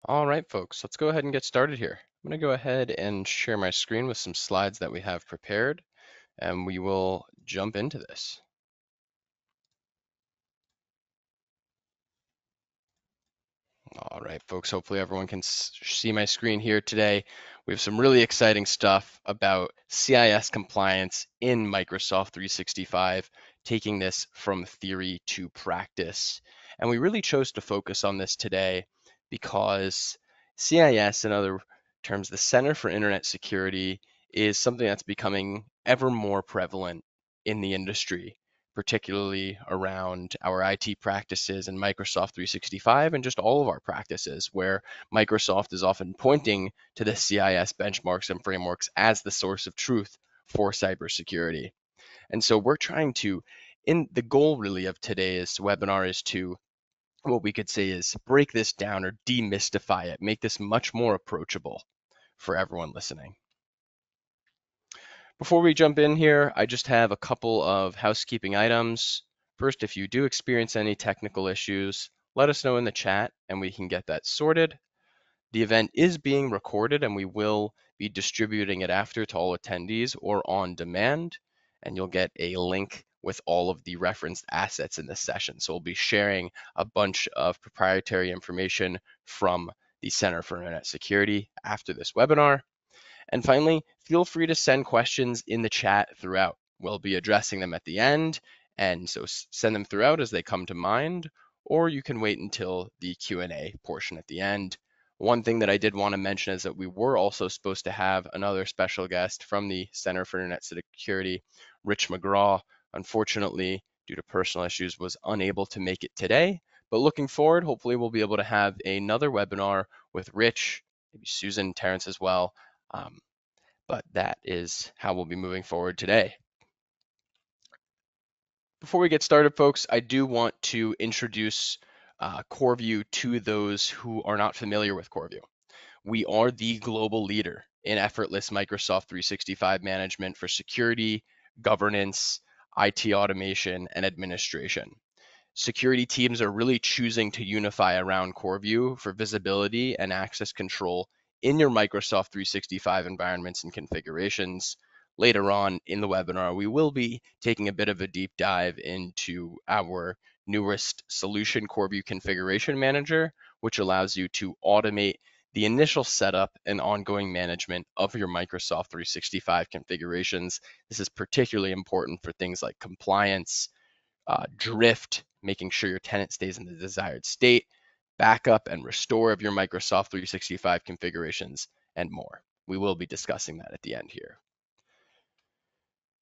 All right, folks, let's go ahead and get started here. I'm going to go ahead and share my screen with some slides that we have prepared, and we will jump into this. All right, folks, hopefully everyone can see my screen here today. We have some really exciting stuff about CIS compliance in Microsoft 365, taking this from theory to practice. And we really chose to focus on this today because CIS, in other terms, the Center for Internet Security, is something that's becoming ever more prevalent in the industry, particularly around our IT practices and Microsoft 365 and just all of our practices, where Microsoft is often pointing to the CIS benchmarks and frameworks as the source of truth for cybersecurity. And so we're trying to, in the goal really of today's webinar is to, what we could say is break this down or demystify it, make this much more approachable for everyone listening. Before we jump in here, I just have a couple of housekeeping items. First, if you do experience any technical issues, let us know in the chat and we can get that sorted. The event is being recorded and we will be distributing it after to all attendees or on demand, and you'll get a link with all of the referenced assets in this session. So we'll be sharing a bunch of proprietary information from the Center for Internet Security after this webinar. And finally, feel free to send questions in the chat throughout. We'll be addressing them at the end, and so send them throughout as they come to mind, or you can wait until the Q&A portion at the end. One thing that I did want to mention is that we were also supposed to have another special guest from the Center for Internet Security, Rich McGraw. Unfortunately, due to personal issues, was unable to make it today. But looking forward, hopefully we'll be able to have another webinar with Rich, maybe Susan, Terrence as well, but that is how we'll be moving forward today. Before we get started, folks, I do want to introduce CoreView to those who are not familiar with CoreView. We are the global leader in effortless Microsoft 365 management for security, governance, IT automation, and administration. Security teams are really choosing to unify around CoreView for visibility and access control in your Microsoft 365 environments and configurations. Later on in the webinar, we will be taking a bit of a deep dive into our newest solution, CoreView Configuration Manager, which allows you to automate the initial setup and ongoing management of your Microsoft 365 configurations. This is particularly important for things like compliance, drift, making sure your tenant stays in the desired state, backup and restore of your Microsoft 365 configurations, and more. We will be discussing that at the end here.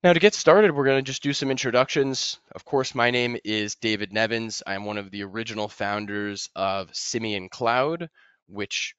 Now, to get started, we're going to just do some introductions. Of course, my name is David Nevins. I'm one of the original founders of Simian Cloud, which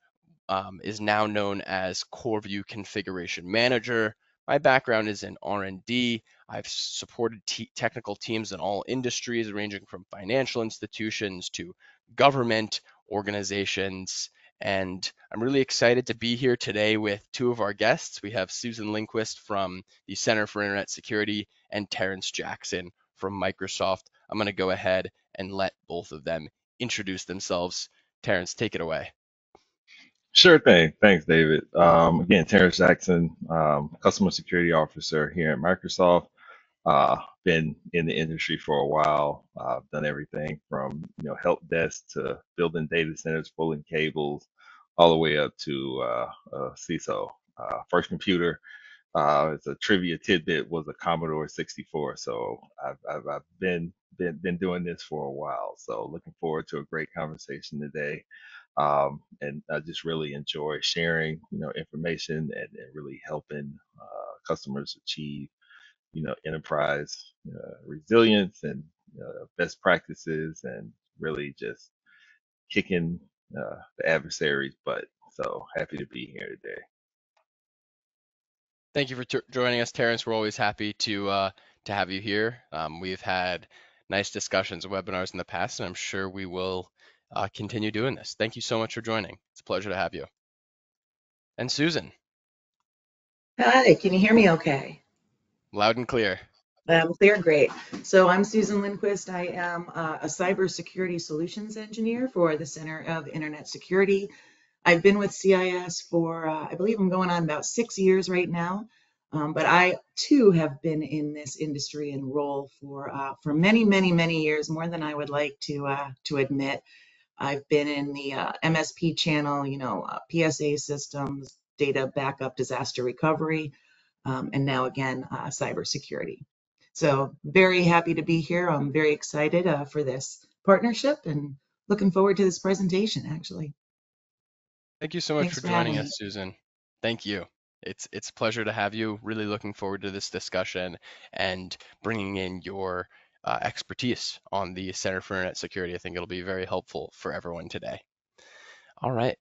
is now known as CoreView Configuration Manager. My background is in R&D. I've supported technical teams in all industries, ranging from financial institutions to government organizations. And I'm really excited to be here today with two of our guests. We have Susan Lindquist from the Center for Internet Security and Terrence Jackson from Microsoft. I'm going to go ahead and let both of them introduce themselves. Terrence, take it away. Sure thing. Thanks, David. Again, Terrence Jackson, Customer Security Officer here at Microsoft. Been in the industry for a while. Done everything from help desk to building data centers, pulling cables, all the way up to CISO. First computer, as a trivia tidbit, was a Commodore 64. So I've been doing this for a while. So looking forward to a great conversation today. And I just really enjoy sharing, information and really helping customers achieve, enterprise resilience and best practices, and really just kicking the adversaries' butt. So happy to be here today. Thank you for joining us, Terrence. We're always happy to have you here. We've had nice discussions and webinars in the past, and I'm sure we will continue doing this. Thank you so much for joining. It's a pleasure to have you. And Susan, Hi, can you hear me okay? loud and clear. Clear, great. So I'm Susan Lindquist. I am a cybersecurity solutions engineer for the Center of Internet Security. I've been with CIS for, I believe I'm going on about 6 years right now. But I too have been in this industry and role for many, many, many years, more than I would like to admit. I've been in the MSP channel, PSA systems, data backup, disaster recovery, and now again, cybersecurity. So very happy to be here. I'm very excited for this partnership and looking forward to this presentation, actually. Thank you so much Thanks for for having joining me. us, Susan. Thank you. It's a pleasure to have you. Really looking forward to this discussion and bringing in your expertise on the Center for Internet Security. I think it'll be very helpful for everyone today. All right,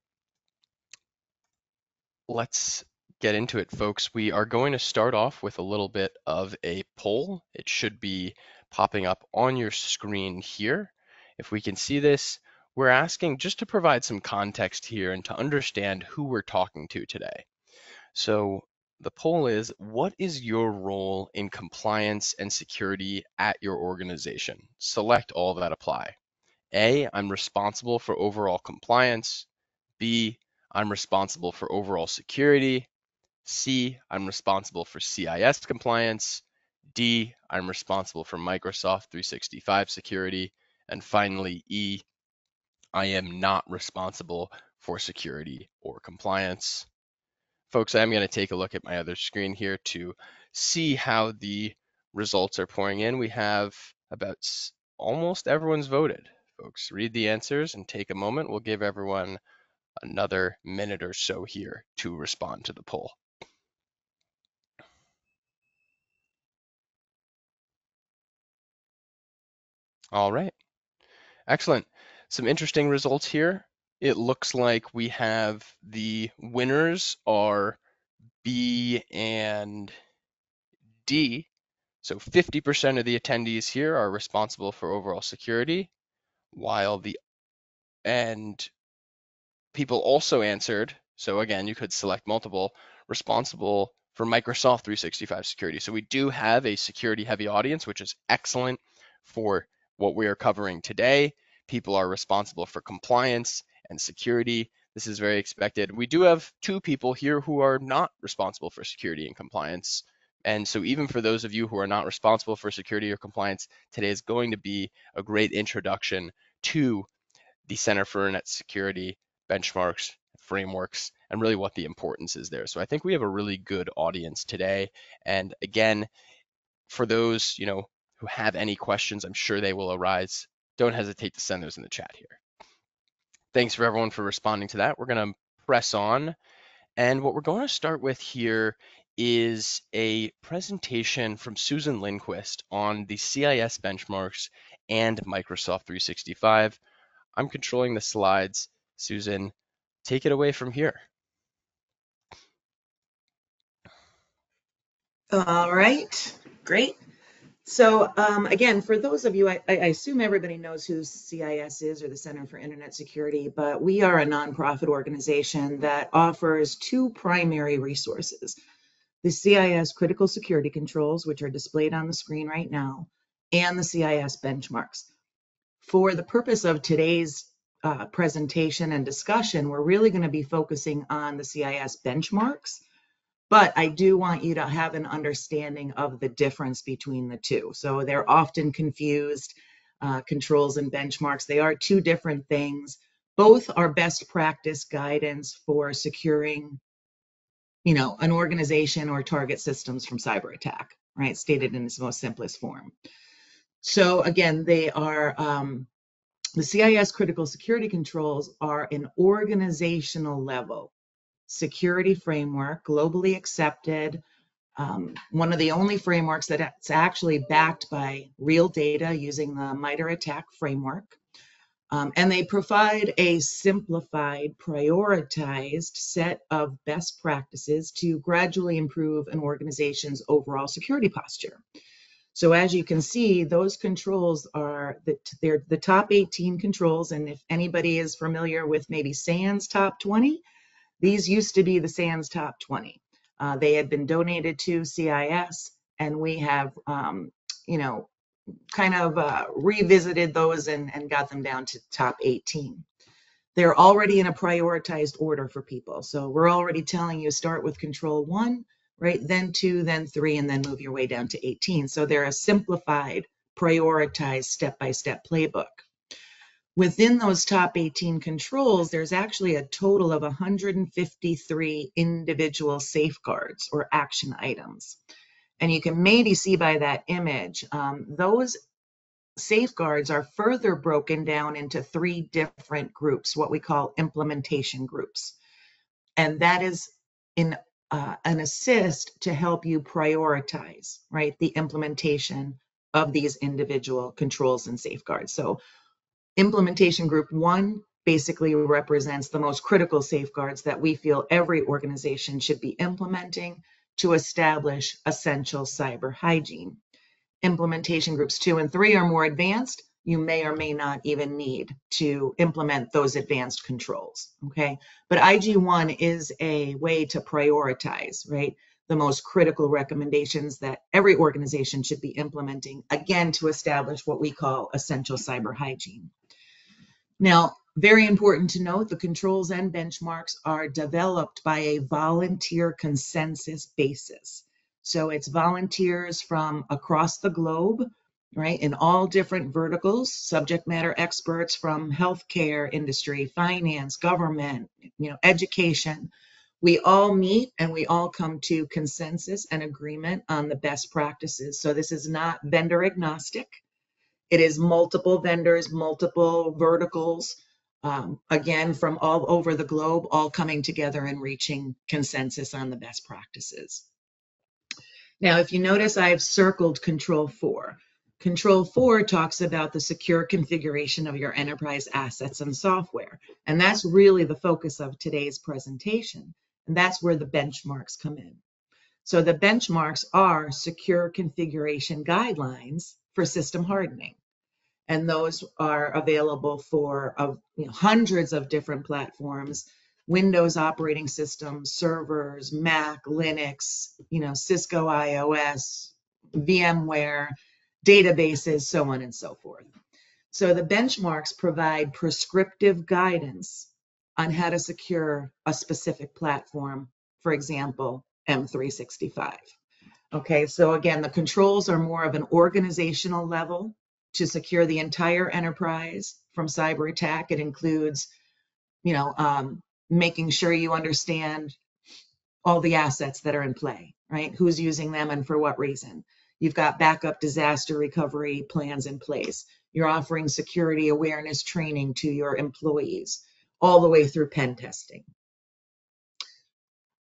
let's get into it, folks. We are going to start off with a little bit of a poll. It should be popping up on your screen here. If we can see this, we're asking just to provide some context here and to understand who we're talking to today. So the poll is, what is your role in compliance and security at your organization? Select all that apply. A, I'm responsible for overall compliance. B, I'm responsible for overall security. C, I'm responsible for CIS compliance. D, I'm responsible for Microsoft 365 security. And finally, E, I am not responsible for security or compliance. Folks, I'm going to take a look at my other screen here to see how the results are pouring in. We have about almost everyone's voted. Folks, read the answers and take a moment. We'll give everyone another minute or so here to respond to the poll. All right, excellent. Some interesting results here. It looks like we have the winners are B and D. So 50% of the attendees here are responsible for overall security, while and people also answered, so again, you could select multiple, responsible for Microsoft 365 security. So we do have a security heavy audience, which is excellent for what we are covering today. People are responsible for compliance and security. This is very expected. We do have two people here who are not responsible for security and compliance. And so even for those of you who are not responsible for security or compliance, today is going to be a great introduction to the Center for Internet Security benchmarks, frameworks, and really what the importance is there. So I think we have a really good audience today. And again, for those, who have any questions, I'm sure they will arise. Don't hesitate to send those in the chat here. Thanks for everyone for responding to that. We're going to press on. And what we're going to start with here is a presentation from Susan Lindquist on the CIS benchmarks and Microsoft 365. I'm controlling the slides. Susan, take it away from here. All right, great. So again, for those of you, I assume everybody knows who CIS is, or the Center for Internet Security, but we are a nonprofit organization that offers two primary resources: the CIS critical security controls, which are displayed on the screen right now, and the CIS benchmarks. For the purpose of today's presentation and discussion, we're really going to be focusing on the CIS benchmarks, but I do want you to have an understanding of the difference between the two. So they're often confused, controls and benchmarks. They are two different things. Both are best practice guidance for securing, an organization or target systems from cyber attack, right? Stated in its most simplest form. So again, they are, the CIS critical security controls are an organizational level security framework, globally accepted, one of the only frameworks that's actually backed by real data using the MITRE ATT&CK framework. And they provide a simplified, prioritized set of best practices to gradually improve an organization's overall security posture. So as you can see, those controls are they're the top 18 controls. And if anybody is familiar with maybe SANS top 20, these used to be the SANS top 20. They had been donated to CIS, and we have, kind of revisited those and got them down to top 18. they're already in a prioritized order for people. So we're already telling you start with control 1, right? Then 2, then 3, and then move your way down to 18. So they're a simplified, prioritized step-by-step playbook. Within those top 18 controls, there's actually a total of 153 individual safeguards or action items. And you can maybe see by that image, those safeguards are further broken down into 3 different groups, what we call implementation groups. And that is in an assist to help you prioritize, right, the implementation of these individual controls and safeguards. So implementation group 1 basically represents the most critical safeguards that we feel every organization should be implementing to establish essential cyber hygiene. Implementation groups 2 and 3 are more advanced. You may or may not even need to implement those advanced controls, okay? But IG1 is a way to prioritize, right, the most critical recommendations that every organization should be implementing, again, to establish what we call essential cyber hygiene. Now, very important to note, the controls and benchmarks are developed by a volunteer consensus basis. So it's volunteers from across the globe, right, in all different verticals, subject matter experts from healthcare industry, finance, government, education. We all meet and we all come to consensus and agreement on the best practices. So this is not vendor agnostic. It is multiple vendors, multiple verticals, again, from all over the globe, all coming together and reaching consensus on the best practices. Now, if you notice, I've circled Control 4. Control 4 talks about the secure configuration of your enterprise assets and software. And that's really the focus of today's presentation. And that's where the benchmarks come in. So the benchmarks are secure configuration guidelines for system hardening. And those are available for hundreds of different platforms, Windows operating systems, servers, Mac, Linux, Cisco iOS, VMware, databases, so on and so forth. So the benchmarks provide prescriptive guidance on how to secure a specific platform, for example, M365. Okay, so again, the controls are more of an organizational level to secure the entire enterprise from cyber attack. It includes, making sure you understand all the assets that are in play, right? Who's using them and for what reason. You've got backup disaster recovery plans in place. You're offering security awareness training to your employees, all the way through pen testing.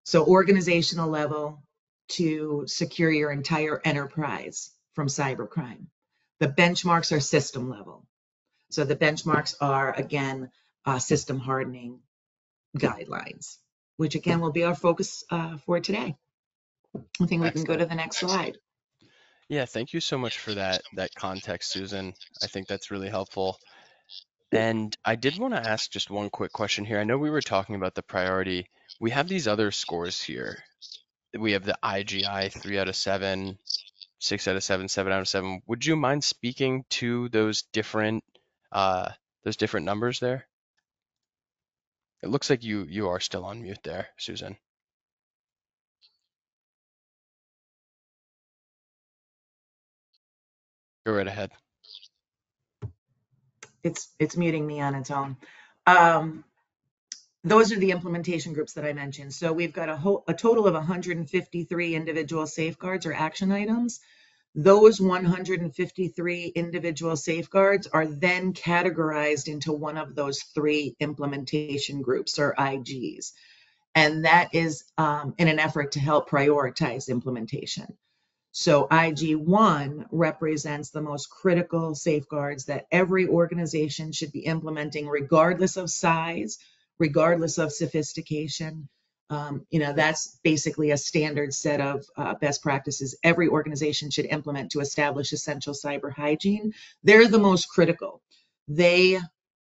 So organizational level to secure your entire enterprise from cybercrime. The benchmarks are system level. So the benchmarks are, again, system hardening guidelines, which again will be our focus for today. I think we can go to the next slide. Yeah, thank you so much for that context, Susan. I think that's really helpful. And I did want to ask just one quick question here. I know we were talking about the priority. We have these other scores here. We have the IGI 3 out of 7, 6 out of 7, 7 out of 7. Would you mind speaking to those different numbers there? It looks like you are still on mute there, Susan. Go right ahead. It's muting me on its own. Those are the implementation groups that I mentioned. So we've got a total of 153 individual safeguards or action items. Those 153 individual safeguards are then categorized into one of those 3 implementation groups or IGs. And that is in an effort to help prioritize implementation. So IG1 represents the most critical safeguards that every organization should be implementing, regardless of size, regardless of sophistication. That's basically a standard set of best practices every organization should implement to establish essential cyber hygiene. They're the most critical. They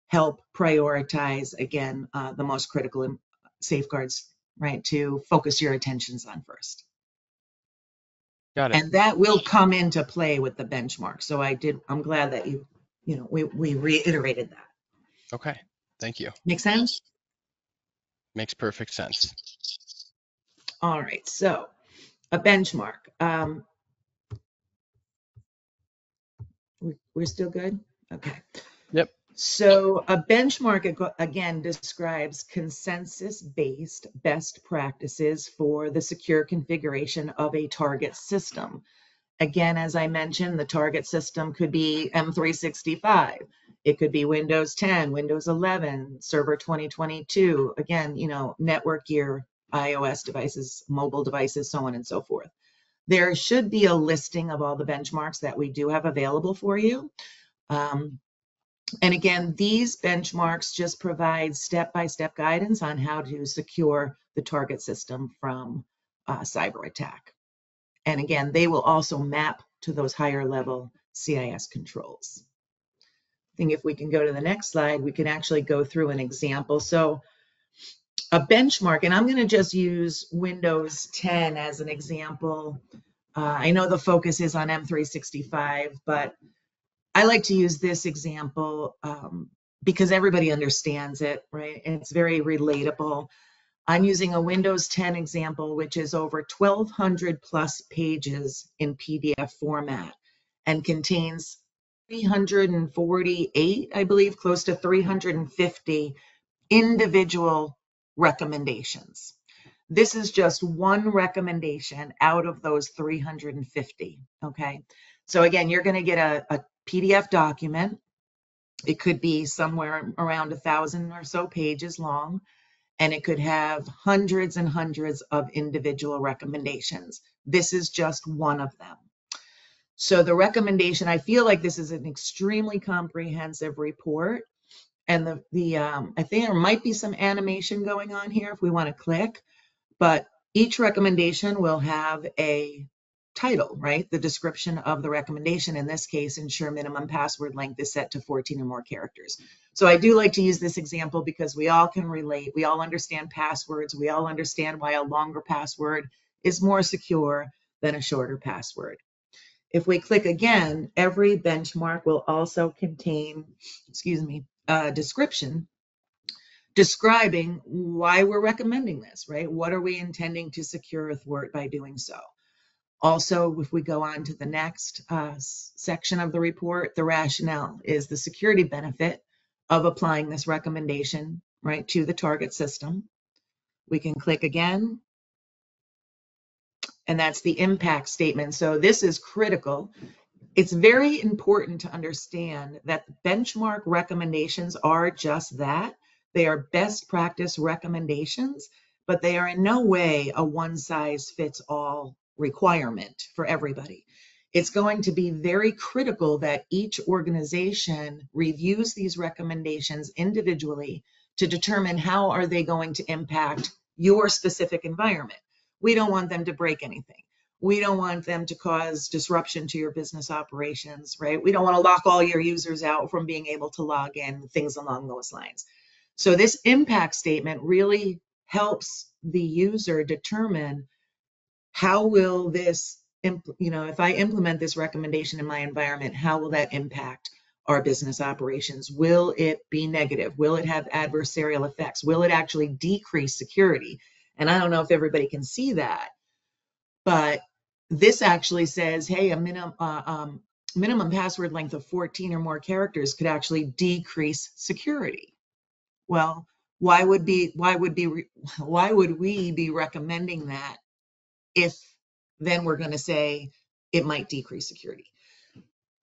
help prioritize, again, the most critical safeguards, right, to focus your attentions on first. Got it. And that will come into play with the benchmark. So I'm glad that we reiterated that. Okay. Thank you. Make sense? Makes perfect sense. All right, so a benchmark. We're still good? Okay. Yep. So a benchmark, again, describes consensus-based best practices for the secure configuration of a target system. Again, as I mentioned, the target system could be M365. It could be Windows 10, Windows 11, Server 2022. Again, network gear, iOS devices, mobile devices, so on and so forth. There should be a listing of all the benchmarks that we do have available for you. And again, these benchmarks just provide step-by-step guidance on how to secure the target system from cyber attack. And again, they will also map to those higher level CIS controls. I think if we can go to the next slide, we can actually go through an example. So a benchmark, and I'm going to just use Windows 10 as an example. I know the focus is on M365, but I like to use this example because everybody understands it, right? And it's very relatable. I'm using a Windows 10 example, which is over 1,200 plus pages in PDF format and contains 348, I believe, close to 350 individual recommendations. This is just one recommendation out of those 350, okay? So again, you're gonna get a PDF document. It could be somewhere around 1,000 or so pages long, and it could have hundreds and hundreds of individual recommendations. This is just one of them. So the recommendation, I feel like this is an extremely comprehensive report. And I think there might be some animation going on here if we want to click, but each recommendation will have a title, right? The description of the recommendation. In this case, ensure minimum password length is set to 14 or more characters. So I do like to use this example because we all can relate. We all understand passwords. We all understand why a longer password is more secure than a shorter password. If we click again, every benchmark will also contain, a description describing why we're recommending this, right? What are we intending to secure a thwart by doing so? Also, if we go on to the next section of the report, the rationale is the security benefit of applying this recommendation, right, to the target system. We can click again, and that's the impact statement. So this is critical. It's very important to understand that benchmark recommendations are just that. They are best practice recommendations, but they are in no way a one-size-fits-all requirement for everybody. It's going to be very critical that each organization reviews these recommendations individually to determine how are they going to impact your specific environment. We don't want them to break anything. We don't want them to cause disruption to your business operations, right? We don't want to lock all your users out from being able to log in, things along those lines. So this impact statement really helps the user determine how will this, if I implement this recommendation in my environment, how will that impact our business operations? Will it be negative? Will it have adversarial effects? Will it actually decrease security? And I don't know if everybody can see that, but this actually says, hey, a minimum password length of 14 or more characters could actually decrease security. Well, why would we be recommending that if then we're going to say it might decrease security?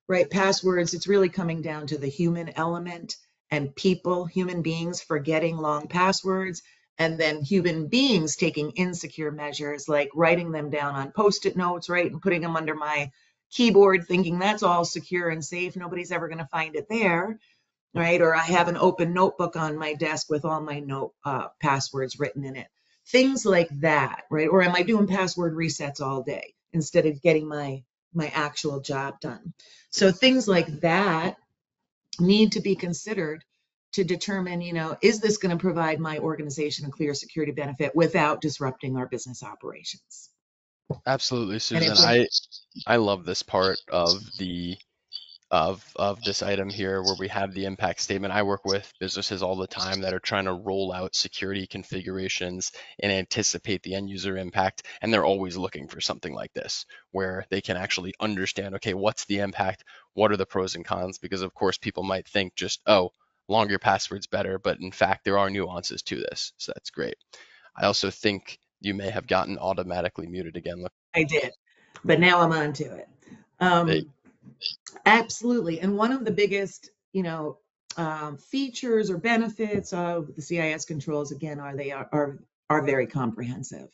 Right? Passwords, it's really coming down to the human element and human beings forgetting long passwords, and then human beings taking insecure measures like writing them down on Post-it notes, right, and putting them under my keyboard thinking that's all secure and safe. Nobody's ever going to find it there, right? Or I have an open notebook on my desk with all my passwords written in it. Things like that, right? Or am I doing password resets all day instead of getting my actual job done? So things like that need to be considered to determine, is this going to provide my organization a clear security benefit without disrupting our business operations? Absolutely, And Susan. I love this part of the of this item here where we have the impact statement. I work with businesses all the time that are trying to roll out security configurations and anticipate the end user impact. And they're always looking for something like this where they can actually understand, okay, what's the impact? What are the pros and cons? Because of course people might think just, oh, longer password's better, but in fact there are nuances to this. So that's great. I also think you may have gotten automatically muted again. Look, I did, but now I'm on to it. they, Absolutely. And one of the biggest, features or benefits of the CIS controls, again, are very comprehensive,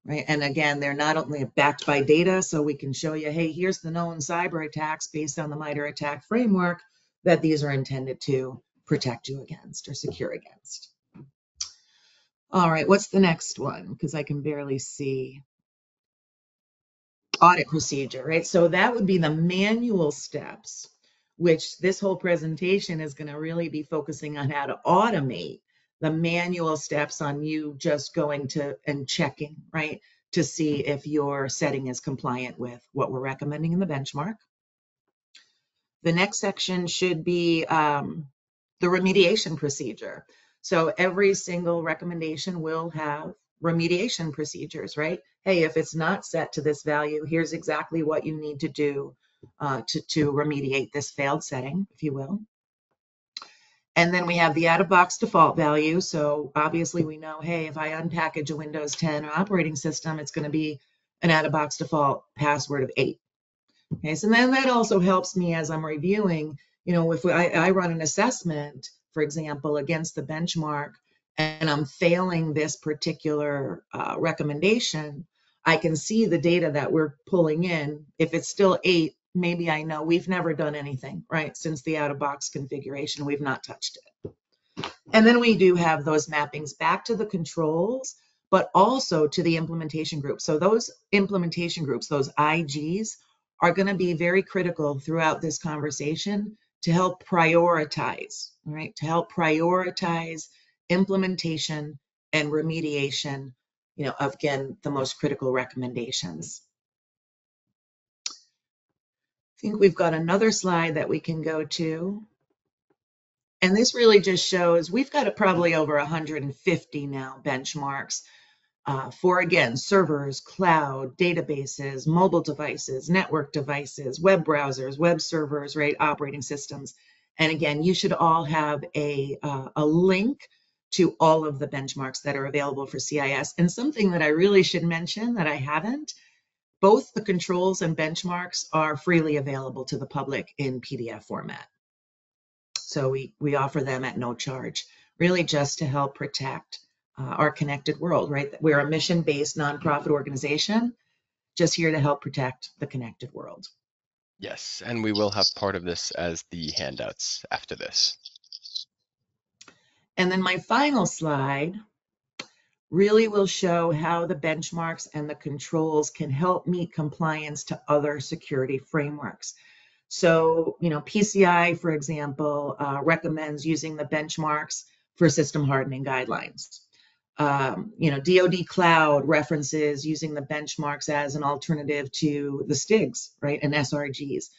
right? And again, they're not only backed by data, so we can show you, hey, here's the known cyber attacks based on the MITRE ATT&CK framework that these are intended to protect you against or secure against. All right, what's the next one? Because I can barely see. Audit procedure, right? So that would be the manual steps, which this whole presentation is going to really be focusing on how to automate the manual steps on you just going to and checking, right? To see if your setting is compliant with what we're recommending in the benchmark. The next section should be the remediation procedure. So every single recommendation will have remediation procedures, right? Hey, if it's not set to this value, here's exactly what you need to do to remediate this failed setting, if you will. And then we have the out-of-box default value. So obviously we know, hey, if I unpackage a Windows 10 operating system, it's going to be an out-of-box default password of 8. Okay, so then that also helps me as I'm reviewing, if I run an assessment, for example, against the benchmark, and I'm failing this particular recommendation, I can see the data that we're pulling in. If it's still 8, maybe I know we've never done anything, right? Since the out-of-box configuration, we've not touched it. And then we do have those mappings back to the controls, but also to the implementation group. So those implementation groups, those IGs, are going to be very critical throughout this conversation to help prioritize, right? To help prioritize implementation and remediation, of, again, the most critical recommendations. I think we've got another slide that we can go to. And this really just shows we've got probably over 150 now benchmarks for, again, servers, cloud, databases, mobile devices, network devices, web browsers, web servers, right, operating systems. And again, you should all have a link to all of the benchmarks that are available for CIS. And something that I really should mention that I haven't, both the controls and benchmarks are freely available to the public in PDF format. So we offer them at no charge, really just to help protect our connected world, right? We're a mission-based nonprofit organization, just here to help protect the connected world. yes, and we will have part of this as the handouts after this. And then my final slide really will show how the benchmarks and the controls can help meet compliance to other security frameworks. So, PCI, for example, recommends using the benchmarks for system hardening guidelines. DoD Cloud references using the benchmarks as an alternative to the STIGs, right, and SRGs.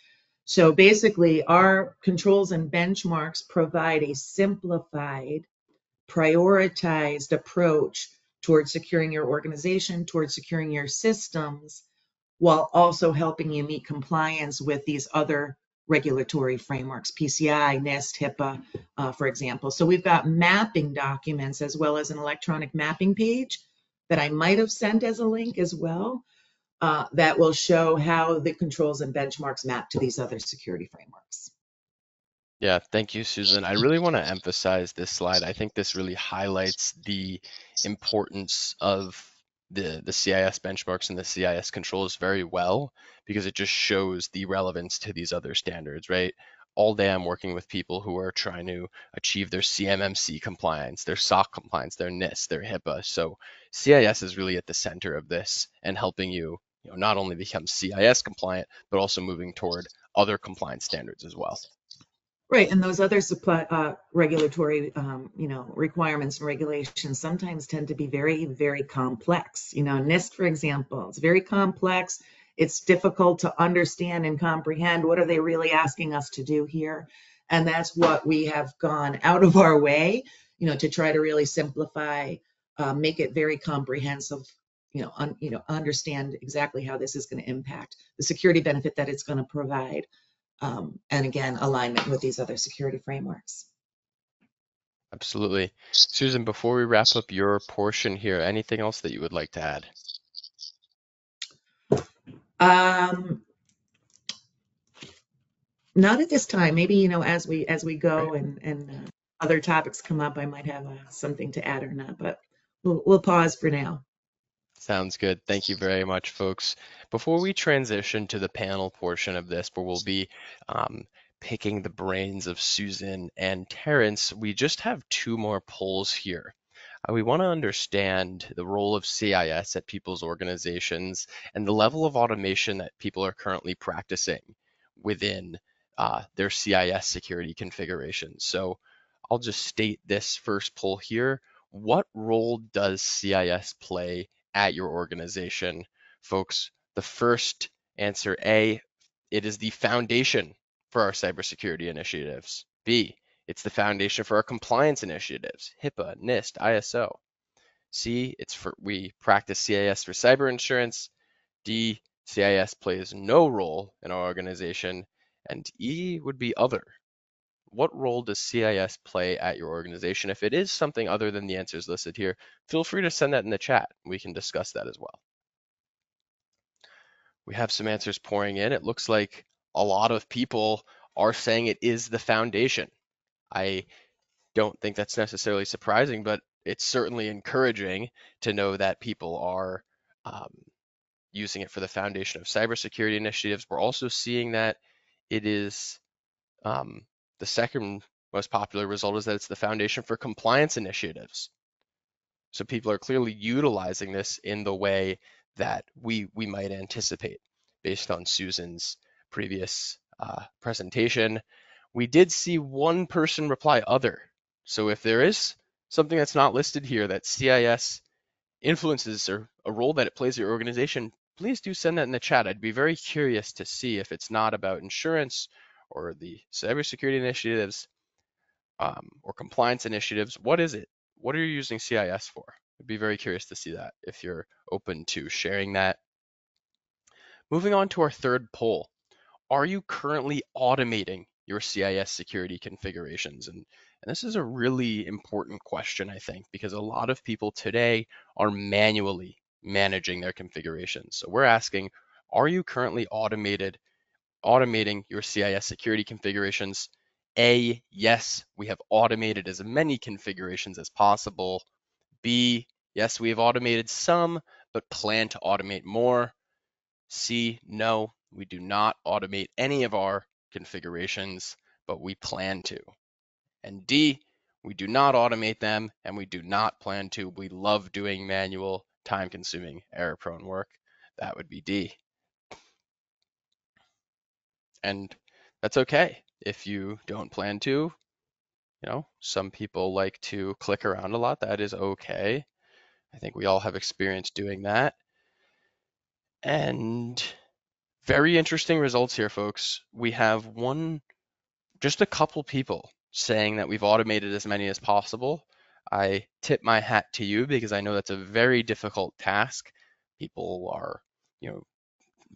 So basically, our controls and benchmarks provide a simplified, prioritized approach towards securing your organization, towards securing your systems, while also helping you meet compliance with these other regulatory frameworks, PCI, NIST, HIPAA, for example. So we've got mapping documents as well as an electronic mapping page that I might have sent as a link as well, that will show how the controls and benchmarks map to these other security frameworks. Yeah, thank you, Susan. I really want to emphasize this slide. I think this really highlights the importance of the CIS benchmarks and the CIS controls very well, because it just shows the relevance to these other standards, right? All day I'm working with people who are trying to achieve their CMMC compliance, their SOC compliance, their NIST, their HIPAA. So CIS is really at the center of this and helping you, not only become CIS compliant, but also moving toward other compliance standards as well. Right, and those other regulatory, requirements and regulations sometimes tend to be very, very complex. NIST, for example, it's very complex. it's difficult to understand and comprehend what are they really asking us to do here. And that's what we have gone out of our way, to try to really simplify, make it very comprehensive, understand exactly how this is going to impact the security benefit that it's going to provide. And again, alignment with these other security frameworks. Absolutely. Susan, before we wrap up your portion here, anything else that you would like to add? Not at this time. Maybe, as we Great. go and other topics come up, I might have something to add or not, but we'll pause for now. Sounds good. Thank you very much, folks. Before we transition to the panel portion of this, where we'll be um, picking the brains of Susan and Terrence, we just have two more polls here. We want to understand the role of CIS at people's organizations and the level of automation that people are currently practicing within their CIS security configurations. So I'll just state this first poll here. What role does CIS play at your organization? Folks, the first answer, A, it is the foundation for our cybersecurity initiatives. B, it's the foundation for our compliance initiatives, HIPAA, NIST, ISO. C, we practice CIS for cyber insurance. D, CIS plays no role in our organization. And E would be other. What role does CIS play at your organization? If it is something other than the answers listed here, feel free to send that in the chat. We can discuss that as well. We have some answers pouring in. It looks like a lot of people are saying it is the foundation. I don't think that's necessarily surprising, but it's certainly encouraging to know that people are using it for the foundation of cybersecurity initiatives. We're also seeing that it is the second most popular result is that it's the foundation for compliance initiatives. So people are clearly utilizing this in the way that we might anticipate based on Susan's previous presentation. We did see one person reply other. So if there is something that's not listed here that CIS influences or a role that it plays in your organization, please do send that in the chat. I'd be very curious to see if it's not about insurance or the cybersecurity initiatives or compliance initiatives. What is it? What are you using CIS for? I'd be very curious to see that if you're open to sharing that. Moving on to our third poll. Are you currently automating your CIS security configurations? And this is a really important question, I think, because a lot of people today are manually managing their configurations. So we're asking, are you currently automating your CIS security configurations? A, yes, we have automated as many configurations as possible. B, yes, we have automated some, but plan to automate more. C, no, we do not automate any of our configurations, but we plan to. And D, we do not automate them and we do not plan to. We love doing manual, time-consuming, error-prone work. That would be D. And that's okay if you don't plan to. Some people like to click around a lot. That is okay. I think we all have experience doing that. And very interesting results here, folks. We have just a couple people saying that we've automated as many as possible. I tip my hat to you because I know that's a very difficult task. People are,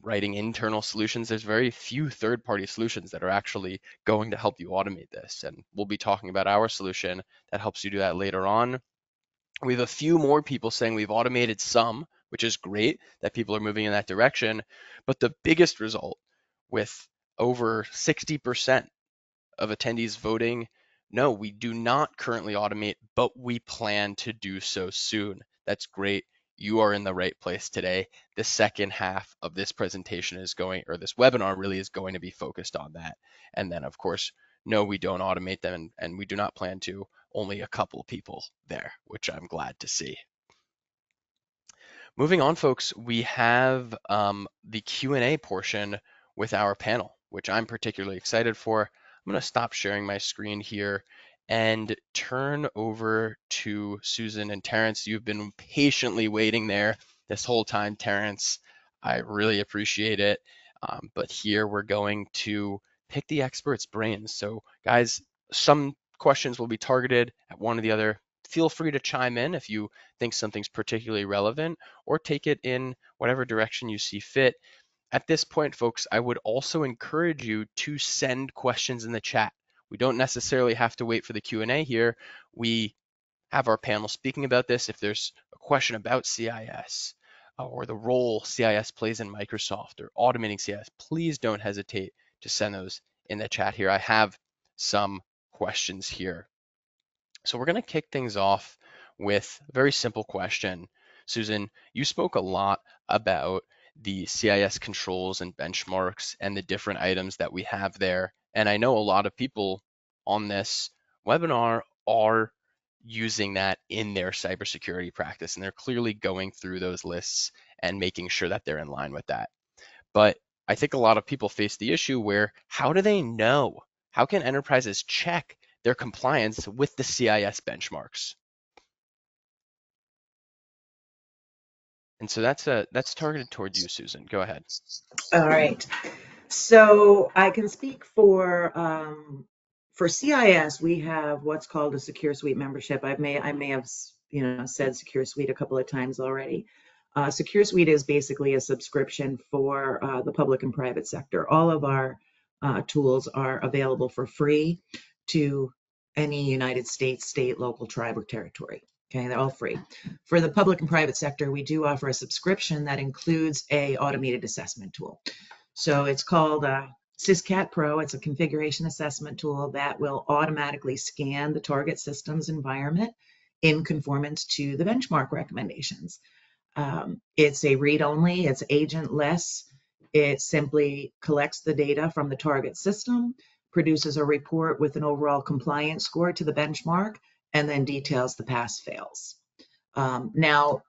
writing internal solutions. There's very few third-party solutions that are actually going to help you automate this. And we'll be talking about our solution that helps you do that later on. We have a few more people saying we've automated some, which is great that people are moving in that direction. But the biggest result, with over 60% of attendees voting, no, we do not currently automate, but we plan to do so soon. That's great. You are in the right place today. The second half of this presentation this webinar really is going to be focused on that. And then, of course, no, we don't automate them and we do not plan to. Only a couple people there, which I'm glad to see. Moving on, folks, we have the Q&A portion with our panel, which I'm particularly excited for. I'm going to stop sharing my screen here and turn over to Susan and Terrence. You've been patiently waiting there this whole time, Terrence. I really appreciate it. But here we're going to pick the expert's brains. So, guys, some questions will be targeted at one or the other. Feel free to chime in if you think something's particularly relevant, or take it in whatever direction you see fit. At this point, folks, I would also encourage you to send questions in the chat. We don't necessarily have to wait for the Q&A here. We have our panel speaking about this. If there's a question about CIS or the role CIS plays in Microsoft or automating CIS, please don't hesitate to send those in the chat here. I have some questions here. So we're going to kick things off with a very simple question. Susan, you spoke a lot about the CIS controls and benchmarks and the different items that we have there. And I know a lot of people on this webinar are using that in their cybersecurity practice, and they're clearly going through those lists and making sure that they're in line with that. But I think a lot of people face the issue where, how do they know? How can enterprises check their compliance with the CIS benchmarks? And so that's targeted toward you, Susan. Go ahead. All right. So I can speak for CIS. We have what's called a Secure Suite membership. I may have said Secure Suite a couple of times already. Secure Suite is basically a subscription for the public and private sector. All of our tools are available for free to any United States, state, local, tribe, or territory. Okay, they're all free. For the public and private sector, we do offer a subscription that includes a automated assessment tool. So it's called CIS Pro. It's a configuration assessment tool that will automatically scan the target system's environment in conformance to the benchmark recommendations. It's a read-only, it's agentless. It simply collects the data from the target system, produces a report with an overall compliance score to the benchmark, and then details the pass-fails. Now,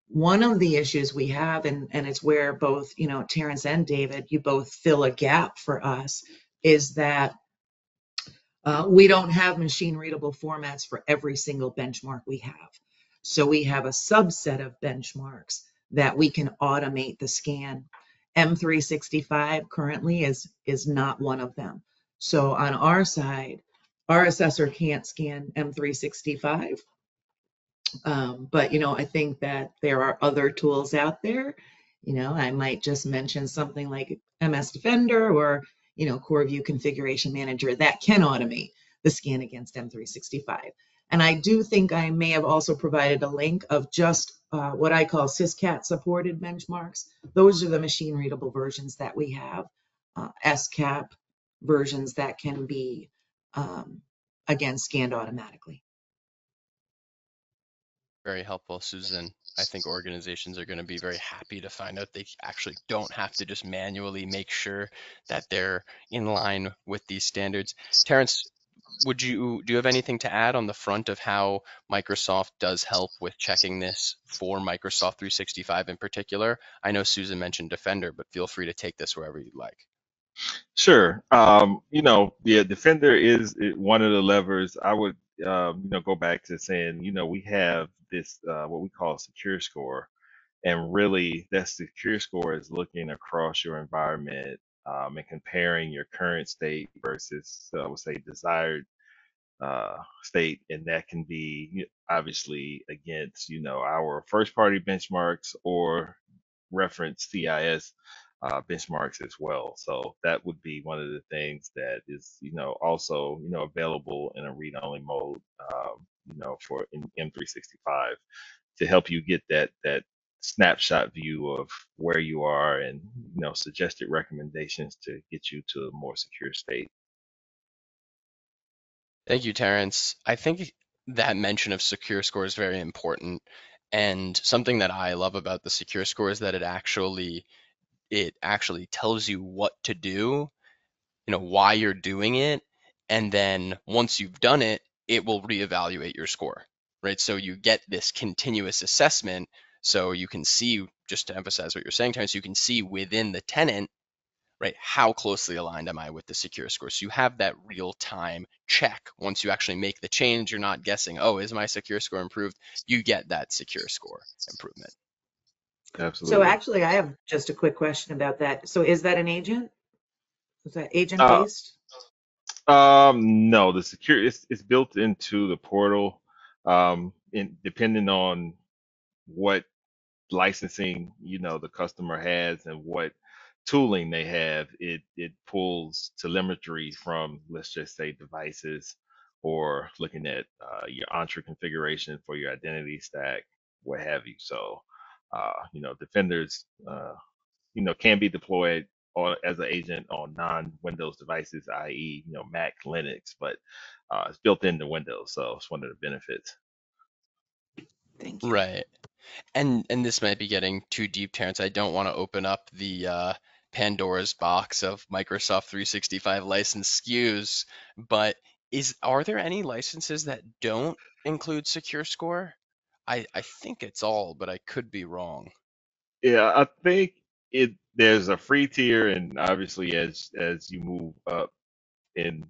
one of the issues we have, and it's where both, Terrence and David, you both fill a gap for us, is that we don't have machine readable formats for every single benchmark we have. So we have a subset of benchmarks that we can automate the scan. M365 currently is not one of them. So on our side, our assessor can't scan M365. But I think that there are other tools out there. I might just mention something like MS Defender or CoreView Configuration Manager that can automate the scan against M365. And I do think I may have also provided a link of just what I call CISCAT supported benchmarks. Those are the machine readable versions that we have, SCAP versions that can be, again, scanned automatically. Very helpful, Susan. I think organizations are going to be very happy to find out they actually don't have to just manually make sure that they're in line with these standards. Terrence, do you have anything to add on the front of how Microsoft does help with checking this for Microsoft 365 in particular? I know Susan mentioned Defender, but feel free to take this wherever you'd like. Sure. Yeah, Defender is one of the levers. I would, go back to saying, we have this, what we call a secure score. And really, that secure score is looking across your environment and comparing your current state versus, I would say, desired state. And that can be obviously against, our first party benchmarks or reference CIS benchmarks as well. So that would be one of the things that is, also, available in a read-only mode, for in M365 to help you get that snapshot view of where you are and, suggested recommendations to get you to a more secure state. Thank you, Terrence. I think that mention of secure score is very important. And something that I love about the secure score is that it actually tells you what to do, why you're doing it, and then once you've done it, it will reevaluate your score, right? So you get this continuous assessment, so you can see, just to emphasize what you're saying, Terrence, you can see within the tenant, right, how closely aligned am I with the secure score? So you have that real time check. Once you actually make the change, you're not guessing, oh, is my secure score improved? You get that secure score improvement. So Absolutely. actually, I have just a quick question about that. So is that an agent? Is that agent Uh, based? no, the security it's built into the portal. Depending on what licensing the customer has and what tooling they have, it pulls telemetry from, let's just say, devices, or looking at your Entra configuration for your identity stack, what have you. So defenders can be deployed as an agent on non-Windows devices, i.e., Mac, Linux, but it's built into Windows, so it's one of the benefits. Thank you. Right. And this might be getting too deep, Terrence. I don't want to open up the Pandora's box of Microsoft 365 license SKUs, but are there any licenses that don't include Secure Score? I think it's all, but I could be wrong. Yeah, I think there's a free tier, and obviously as you move up in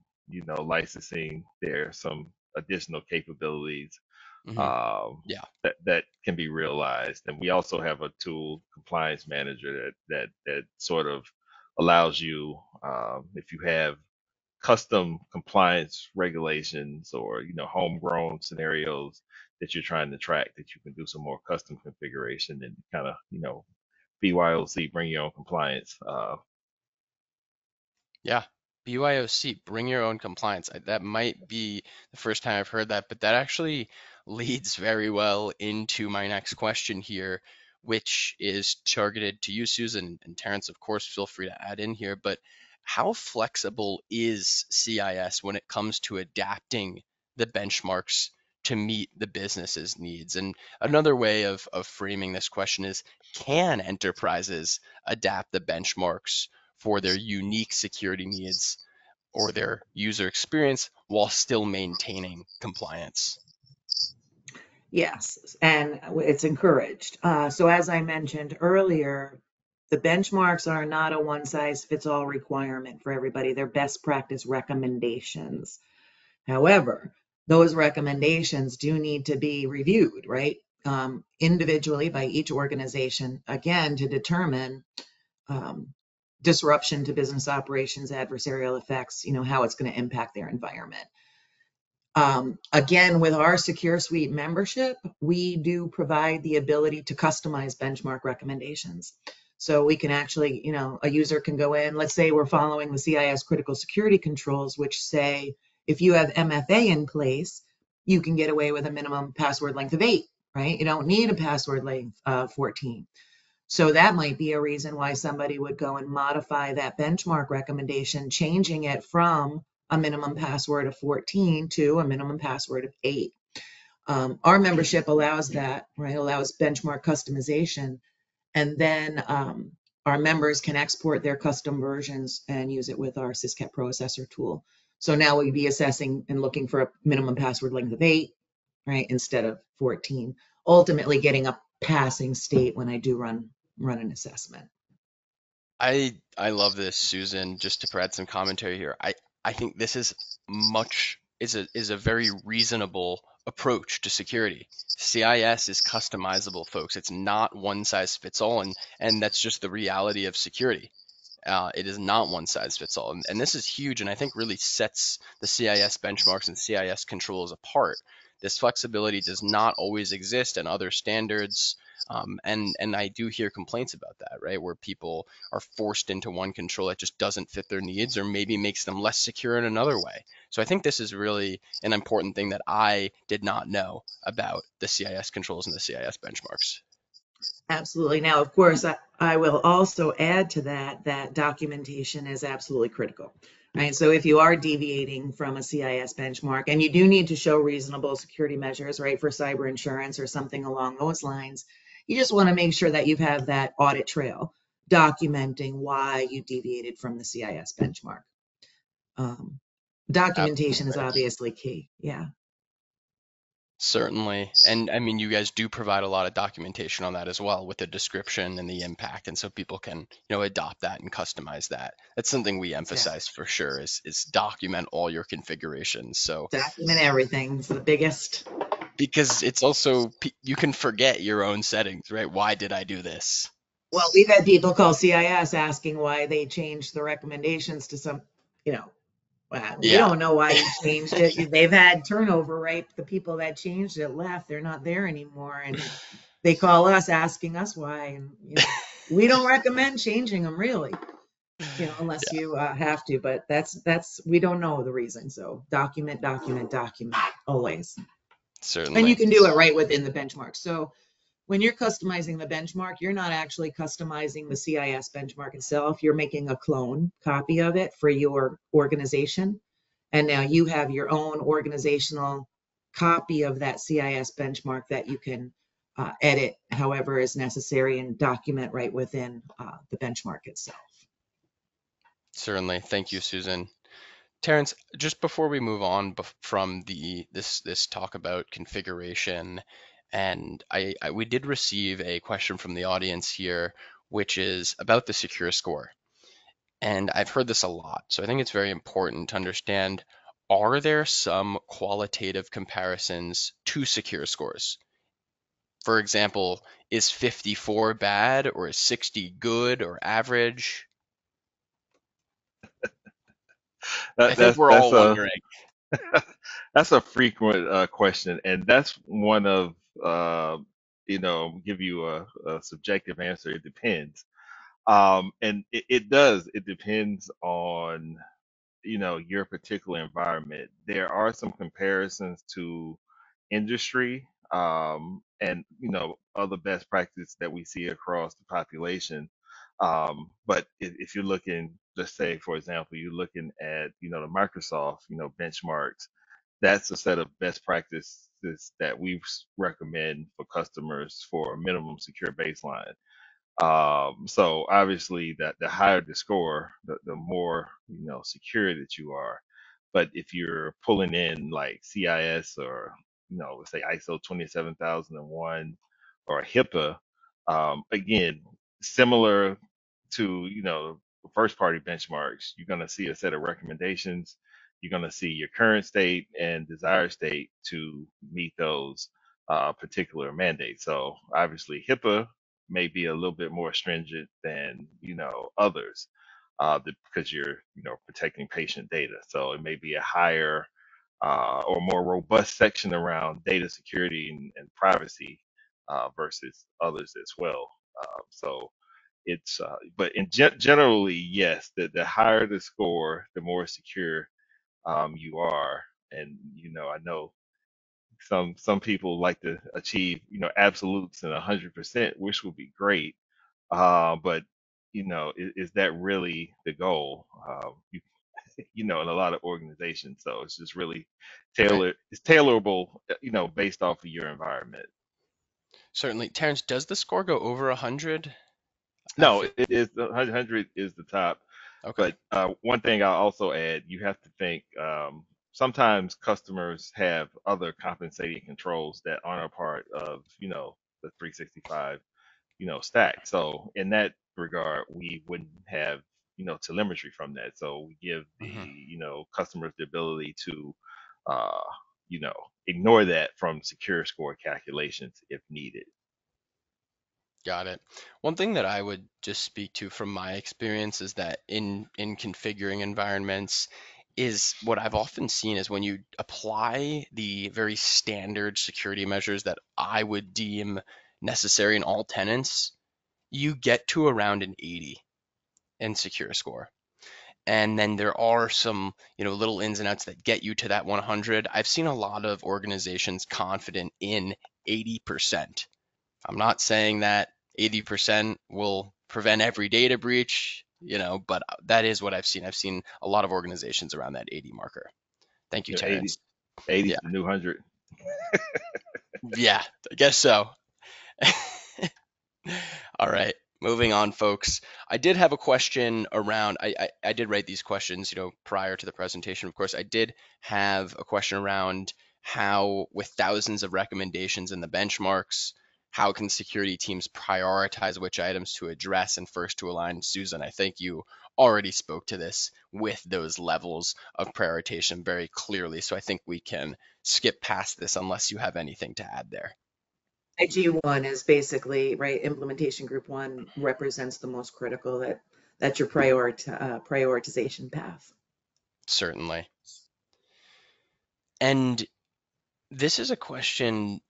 licensing, there are some additional capabilities Hmm. um, Yeah. that can be realized. And we also have a tool, compliance manager, that sort of allows you, if you have custom compliance regulations, or homegrown scenarios that you're trying to track, that you can do some more custom configuration and kind of BYOC, bring your own compliance. Yeah, BYOC, bring your own compliance. That might be the first time I've heard that, but that actually leads very well into my next question here, which is targeted to you, Susan, and Terrence, of course, feel free to add in here. But how flexible is CIS when it comes to adapting the benchmarks to meet the business's needs? And another way of framing this question is, can enterprises adapt the benchmarks for their unique security needs or their user experience while still maintaining compliance? Yes, and it's encouraged. So as I mentioned earlier, the benchmarks are not a one size fits all requirement for everybody. They're best practice recommendations. However, those recommendations do need to be reviewed, right? Individually by each organization, again, to determine um, disruption to business operations, adversarial effects, how it's going to impact their environment. Again, with our Secure Suite membership, we do provide the ability to customize benchmark recommendations. So we can actually, a user can go in, let's say we're following the CIS critical security controls, which say if you have MFA in place, you can get away with a minimum password length of 8, right? You don't need a password length of 14. So that might be a reason why somebody would go and modify that benchmark recommendation, changing it from a minimum password of 14 to a minimum password of 8. Our membership allows that, right? Allows benchmark customization. And then our members can export their custom versions and use it with our Syscat Pro Assessor tool. So now we'd be assessing and looking for a minimum password length of 8, right, instead of 14, ultimately getting a passing state when I do run an assessment. I love this, Susan. Just to provide some commentary here, I think this is a very reasonable approach to security. CIS is customizable, folks. It's not one size fits all, and that's just the reality of security. It is not one size fits all. And this is huge, and I think really sets the CIS benchmarks and CIS controls apart. This flexibility does not always exist in other standards. And I do hear complaints about that, right? Where people are forced into one control that just doesn't fit their needs or maybe makes them less secure in another way. So I think this is really an important thing that I did not know about the CIS controls and the CIS benchmarks. Absolutely. Now, of course, I will also add to that that documentation is absolutely critical, right? So if you are deviating from a CIS benchmark and you do need to show reasonable security measures, right, for cyber insurance or something along those lines, you just want to make sure that you have that audit trail documenting why you deviated from the CIS benchmark. Um, Documentation is Absolutely. obviously key. Yeah. Certainly. And I mean, you guys do provide a lot of documentation on that as well with the description and the impact. And so people can, adopt that and customize that. That's something we Exactly. emphasize for sure is document all your configurations. So Document everything. It's the biggest. because it's also you can forget your own settings, right? Why did I do this? Well, we've had people call CIS asking why they changed the recommendations to some, you know, we Yeah, don't know why you changed it. They've had turnover, right? The people that changed it left. They're not there anymore. And they call us asking us why. And, we don't recommend changing them really, unless yeah, you have to. But we don't know the reason. So document, document, document always. And you certainly. can do it right within the benchmark. So when you're customizing the benchmark, you're not actually customizing the CIS benchmark itself. You're making a clone copy of it for your organization. And now you have your own organizational copy of that CIS benchmark that you can edit however is necessary and document right within the benchmark itself. Certainly. Thank you, Susan. Terrence, just before we move on from this talk about configuration, and we did receive a question from the audience here, which is about the secure score. And I've heard this a lot, so I think it's very important to understand, are there some qualitative comparisons to secure scores? For example, is 54 bad or is 60 good or average? I think we're That's all a wondering. that's a frequent question, and that's one of give you a subjective answer. It depends, and it does. It depends on your particular environment. There are some comparisons to industry, and other best practice that we see across the population. But if you're looking, let's say for example, you're looking at the Microsoft benchmarks, that's a set of best practices that we recommend for customers for a minimum secure baseline. So obviously that the higher the score, the more secure that you are. But if you're pulling in like CIS or let's say ISO 27001 or HIPAA, again, similar to first party benchmarks, you're going to see a set of recommendations. You're going to see your current state and desired state to meet those particular mandates. So obviously HIPAA may be a little bit more stringent than others, because you're protecting patient data. So it may be a higher or more robust section around data security and privacy versus others as well. So it's but generally, yes, the higher the score, the more secure you are. And I know some people like to achieve absolutes and 100%, which would be great. But is that really the goal? In a lot of organizations, so it's just really Right. it's tailorable, based off of your environment. Certainly. Terrence, does the score go over 100? I No, feel it is the 100 is the top. okay. But one thing I'll also add, you have to think, sometimes customers have other compensating controls that aren't a part of, the 365, stack. So in that regard, we wouldn't have, telemetry from that. So we give the, Hmm. customers the ability to, uh, you know, ignore that from secure score calculations if needed. Got it. One thing that I would just speak to from my experience is that in configuring environments is what I've often seen is when you apply the very standard security measures that I would deem necessary in all tenants, you get to around an 80 in secure score. And then there are some, little ins and outs that get you to that 100. I've seen a lot of organizations confident in 80%. I'm not saying that 80% will prevent every data breach, but that is what I've seen. I've seen a lot of organizations around that 80 marker. Thank you, 80, Terrence. 80 Yeah, is the new 100. yeah, I guess so. All right, moving on, folks. I did have a question around, I did write these questions, prior to the presentation. Of course, I did have a question around how, with thousands of recommendations in the benchmarks, how can security teams prioritize which items to address and first to align? Susan, I think you already spoke to this with those levels of prioritization very clearly. So I think we can skip past this unless you have anything to add there. IG1 is basically, right, implementation group one represents the most critical, that's your prioritization path. Certainly. And this is a question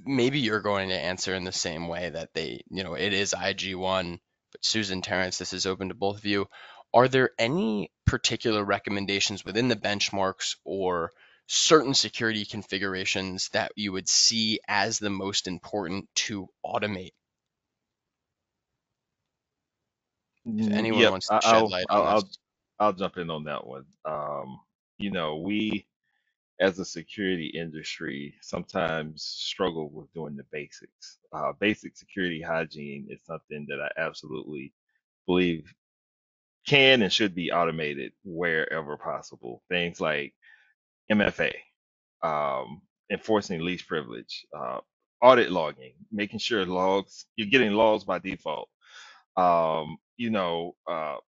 maybe you're going to answer in the same way that it is IG1, but Susan, Terrence, this is open to both of you. Are there any particular recommendations within the benchmarks or certain security configurations that you would see as the most important to automate? If anyone Yep, wants to shed light on this. I'll jump in on that one. We as a security industry sometimes struggle with doing the basics. Basic security hygiene is something that I absolutely believe can and should be automated wherever possible. Things like MFA, enforcing least privilege, audit logging, making sure logs you're getting logs by default.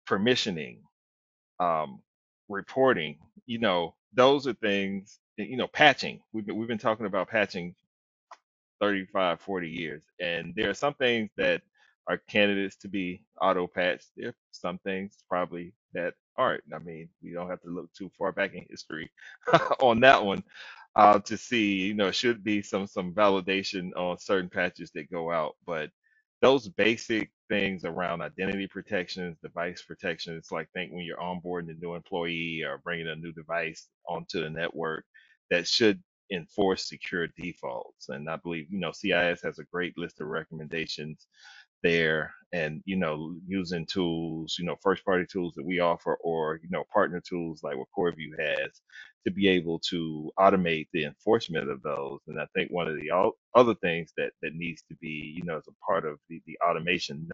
Permissioning, um, reporting. Those are things. Patching. We've been talking about patching 35, 40 years. And there are some things that are candidates to be auto patched. There are some things probably that aren't. I mean, we don't have to look too far back in history on that one to see, it should be some validation on certain patches that go out. But those basic things around identity protections, device protections, like think when you're onboarding a new employee or bringing a new device onto the network, that should enforce secure defaults. And I believe, CIS has a great list of recommendations there, and using tools, first party tools that we offer, or partner tools like what CoreView has, to be able to automate the enforcement of those. And I think one of the other things that needs to be, as a part of the automation,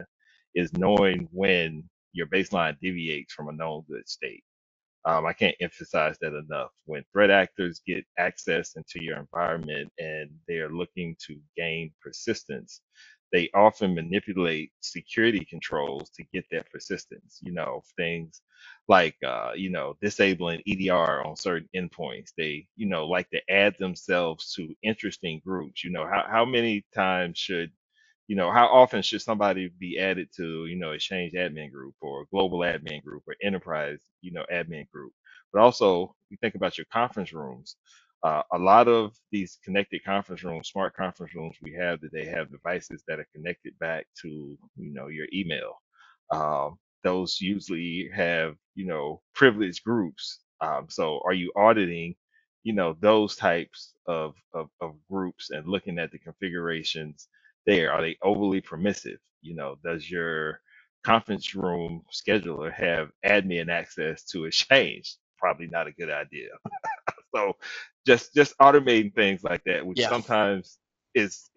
is knowing when your baseline deviates from a known good state. I can't emphasize that enough. When threat actors get access into your environment and they're looking to gain persistence, they often manipulate security controls to get that persistence. Things like, disabling EDR on certain endpoints. They, like to add themselves to interesting groups. How many times should how often should somebody be added to, Exchange admin group or global admin group or enterprise, admin group? But also, you think about your conference rooms. A lot of these connected conference rooms, smart conference rooms we have today, have devices that are connected back to, your email. Those usually have, privileged groups. So are you auditing, those types of groups and looking at the configurations there? Are they overly permissive? Does your conference room scheduler have admin access to Exchange? Probably not a good idea. So just automating things like that, which Yeah, sometimes is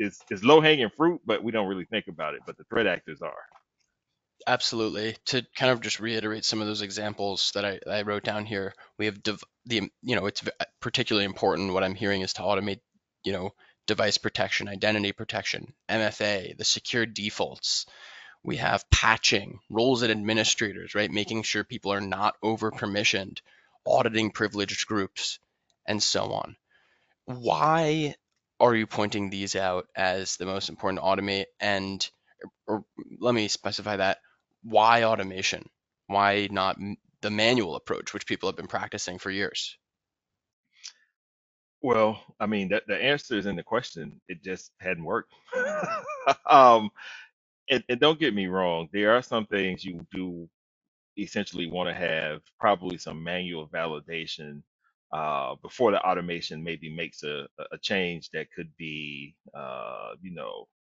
low hanging fruit, but we don't really think about it. But the threat actors are. absolutely. To kind of just reiterate some of those examples that I wrote down here, we have it's particularly important. What I'm hearing is to automate, device protection, identity protection, MFA, the secure defaults. We have patching, roles and administrators, right? Making sure people are not over permissioned, auditing privileged groups, and so on. Why are you pointing these out as the most important to automate? And or let me specify that. Why automation? Why not the manual approach, which people have been practicing for years? Well, I mean, the answer is in the question. It just hadn't worked. um, and don't get me wrong, there are some things you do essentially want to have probably some manual validation before the automation maybe makes a change that could be,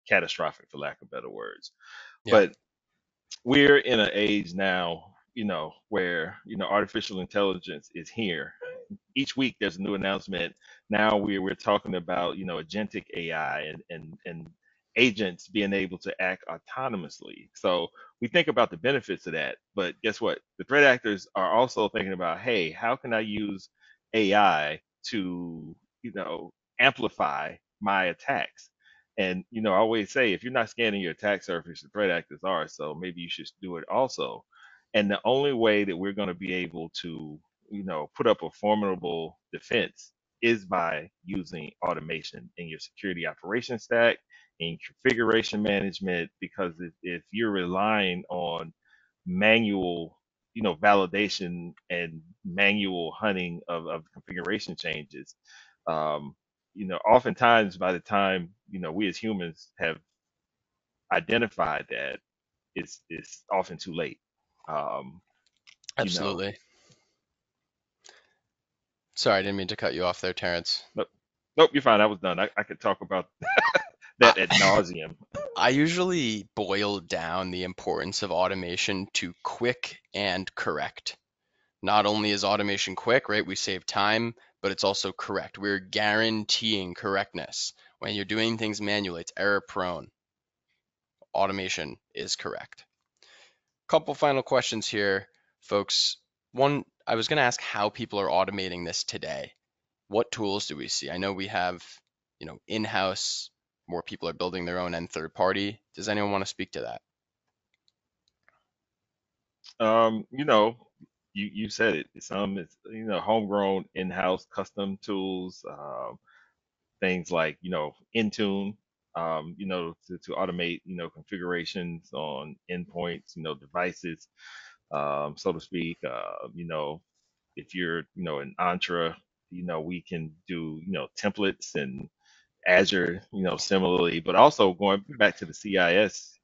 catastrophic, for lack of better words. Yeah, But we're in an age now, where, artificial intelligence is here. Each week there's a new announcement. Now we're talking about, agentic AI and agents being able to act autonomously. So we think about the benefits of that, but guess what? The threat actors are also thinking about, hey, how can I use AI to, amplify my attacks? And I always say, if you're not scanning your attack surface, the threat actors are. So maybe you should do it also. And the only way that we're going to be able to, put up a formidable defense is by using automation in your security operation stack, in configuration management. Because if you're relying on manual, validation and manual hunting of configuration changes, um, oftentimes by the time, we as humans have identified that, it's often too late. Um, you know, Absolutely. Sorry, I didn't mean to cut you off there, Terrence. nope, nope, you're fine. I was done. I could talk about I, that ad nauseum. I usually boil down the importance of automation to quick and correct. Not only is automation quick, right? We save time, but it's also correct. We're guaranteeing correctness. When you're doing things manually, it's error prone. Automation is correct. Couple final questions here, folks. One, I was going to ask how people are automating this today. What tools do we see? I know we have, in-house, more people are building their own and third party. Does anyone want to speak to that? Um, you know, you said it. Some it's homegrown, in-house, custom tools. Things like Intune, to automate configurations on endpoints, devices, so to speak. If you're an Entra, we can do templates and Azure, similarly. But also going back to the CIS,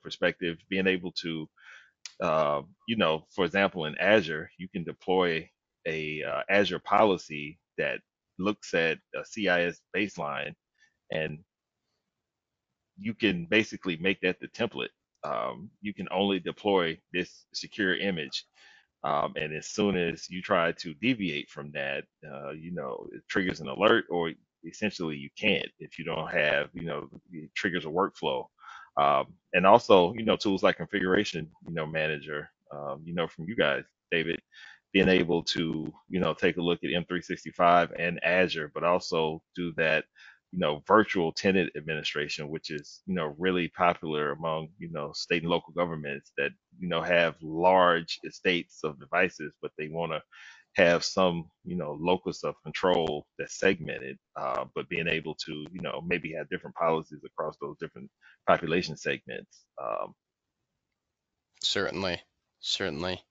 perspective, being able to for example, in Azure, you can deploy a Azure policy that looks at a CIS baseline, and you can basically make that the template. You can only deploy this secure image, and as soon as you try to deviate from that, it triggers an alert, or essentially you can't if you don't have, it triggers a workflow. And also, tools like configuration, manager, from you guys, David, being able to, take a look at M365 and Azure, but also do that, virtual tenant administration, which is, really popular among, state and local governments that, have large estates of devices, but they want to have some, locus of control that's segmented, but being able to, maybe have different policies across those different population segments. Certainly. Certainly.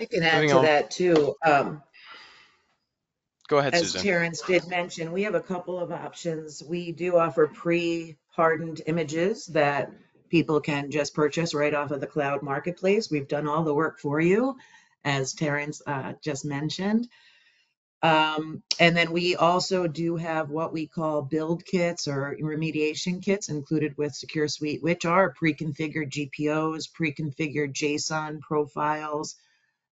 I can add Moving to on. that too. Go ahead, As Susan. Terrence did mention, we have a couple of options. We do offer pre-hardened images that people can just purchase right off of the cloud marketplace. We've done all the work for you, as Terrence just mentioned. And then we also do have what we call build kits or remediation kits included with Secure Suite, which are pre-configured GPOs, pre-configured JSON profiles,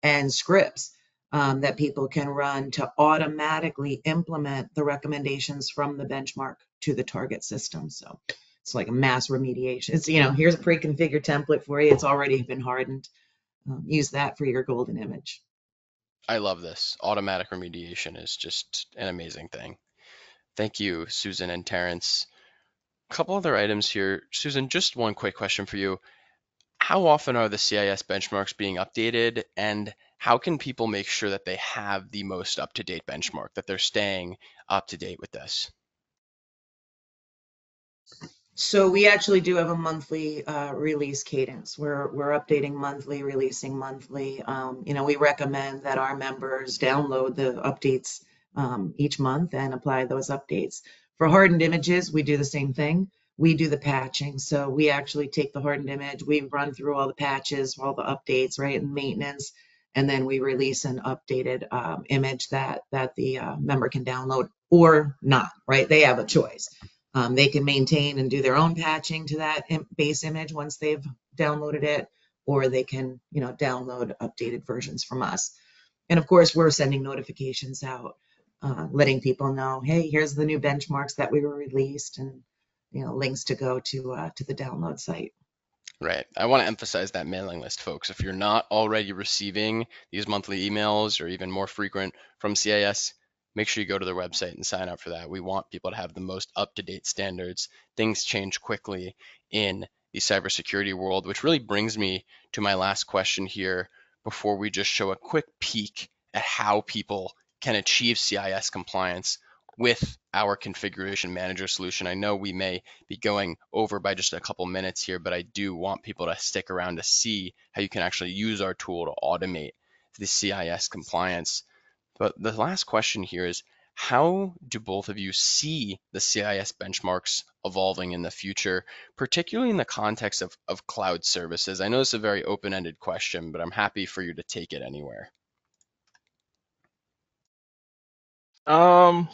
and scripts that people can run to automatically implement the recommendations from the benchmark to the target system. So it's like a mass remediation. It's, here's a pre-configured template for you. It's already been hardened. Use that for your golden image. I love this. Automatic remediation is just an amazing thing. Thank you, Susan and Terrence. A couple other items here. Susan, just one quick question for you. How often are the CIS benchmarks being updated, and how can people make sure that they have the most up-to-date benchmark, that they're staying up to date with this? So we actually do have a monthly release cadence. We're updating monthly, releasing monthly. We recommend that our members download the updates each month and apply those updates. For hardened images, we do the same thing. We do the patching. So we actually take the hardened image, we run through all the patches, all the updates, right, and maintenance, and then we release an updated image that the member can download or not, right? They have a choice. They can maintain and do their own patching to that base image once they've downloaded it, or they can, download updated versions from us. And of course, we're sending notifications out, letting people know, hey, here's the new benchmarks that we were released, and links to go to the download site. Right. I want to emphasize that mailing list, folks. If you're not already receiving these monthly emails or even more frequent from CIS, make sure you go to their website and sign up for that. We want people to have the most up-to-date standards. Things change quickly in the cybersecurity world, which really brings me to my last question here before we just show a quick peek at how people can achieve CIS compliance with our configuration manager solution. I know we may be going over by just a couple minutes here, but I do want people to stick around to see how you can actually use our tool to automate the CIS compliance. But the last question here is, how do both of you see the CIS benchmarks evolving in the future, particularly in the context of cloud services? I know it's a very open-ended question, but I'm happy for you to take it anywhere. Um,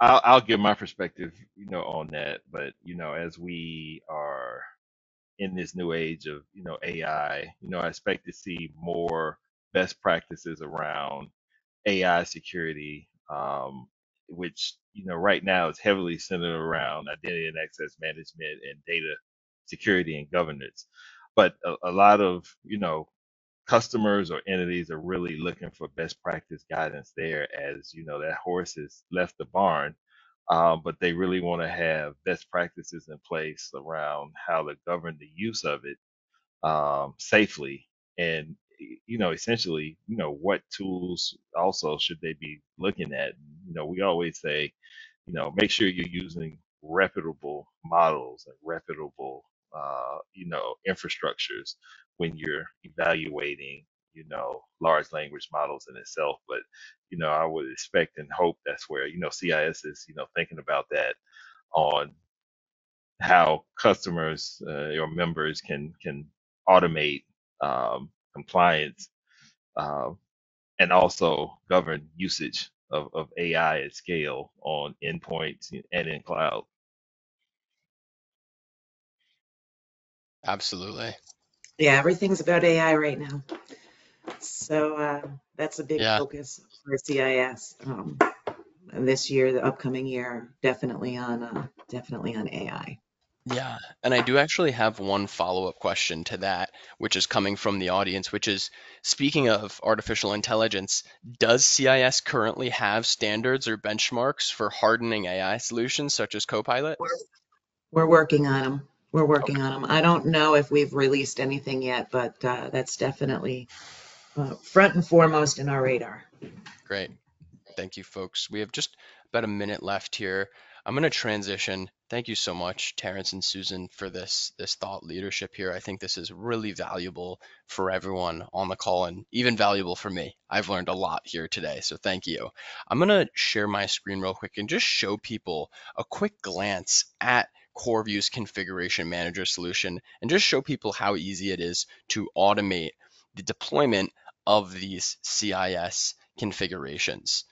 I'll give my perspective, on that. But as we are in this new age of AI, I expect to see more best practices around AI security, which right now is heavily centered around identity and access management and data security and governance. But a lot of customers or entities are really looking for best practice guidance there, as that horse has left the barn. But they really want to have best practices in place around how to govern the use of it safely, and essentially what tools also should they be looking at. We always say make sure you're using reputable models and reputable infrastructures when you're evaluating large language models in itself. But I would expect and hope that's where CIS is thinking about that on how customers or members can automate compliance, uh, and also govern usage of AI at scale on endpoints and in cloud. Absolutely. Yeah, everything's about AI right now. So that's a big Yeah. focus for CIS this year, the upcoming year, definitely on AI. Yeah, and I do actually have one follow-up question to that, which is coming from the audience, which is, speaking of artificial intelligence, does CIS currently have standards or benchmarks for hardening AI solutions such as Copilot? We're, we're working on them. We're Okay, working on them. I don't know if we've released anything yet, but that's definitely front and foremost in our radar. great. Thank you, folks. We have just about a minute left here. I'm going to transition. Thank you so much, Terrence and Susan, for this thought leadership here. I think this is really valuable for everyone on the call and even valuable for me. I've learned a lot here today, so thank you. I'm going to share my screen real quick and just show people a quick glance at CoreView's configuration manager solution and just show people how easy it is to automate the deployment of these CIS configurations.